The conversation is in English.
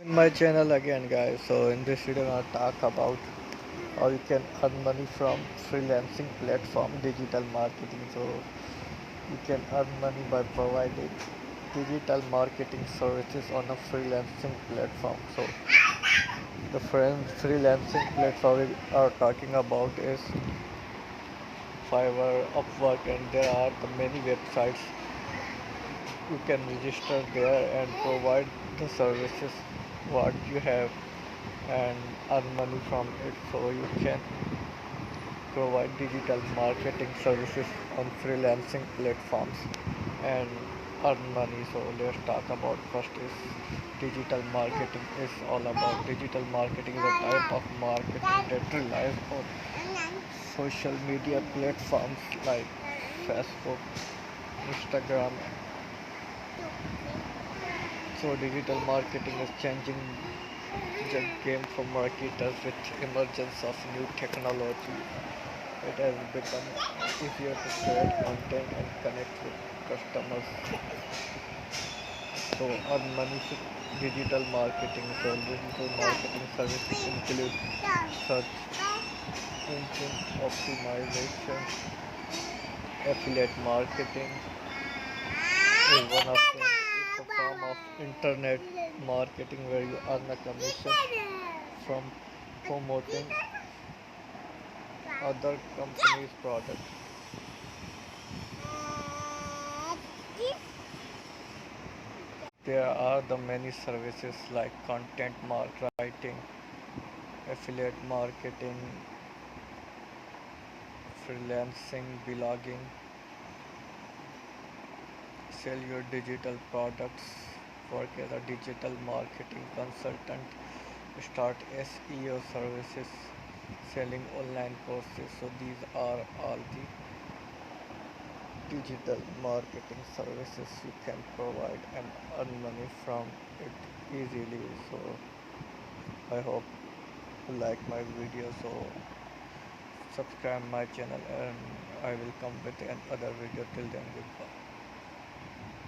In my channel again, guys. So in this video I'll talk about how you can earn money from freelancing platform digital marketing. So you can earn money by providing digital marketing services on a freelancing platform. So the freelancing platform we are talking about is Fiverr, Upwork, and there are the many websites you can register there and provide the services what you have and earn money from it. So you can provide digital marketing services on freelancing platforms and earn money. So let's talk about first is digital marketing is all about. Digital marketing is a type of marketing that relies on social media platforms like Facebook, Instagram. So digital marketing is changing the game for marketers with emergence of new technology. It has become easier to create content and connect with customers. So earn money with digital marketing. So digital marketing services include search engine optimization, affiliate marketing is one of them. It's a form of internet marketing where you earn a commission from promoting other companies' products. There are the many services like content writing, affiliate marketing, freelancing, blogging, sell your digital products, work as a digital marketing consultant, start SEO services, selling online courses. So these are all the digital marketing services you can provide and earn money from it easily. So I hope you like my video. So subscribe my channel and I will come with another video. Till then, goodbye.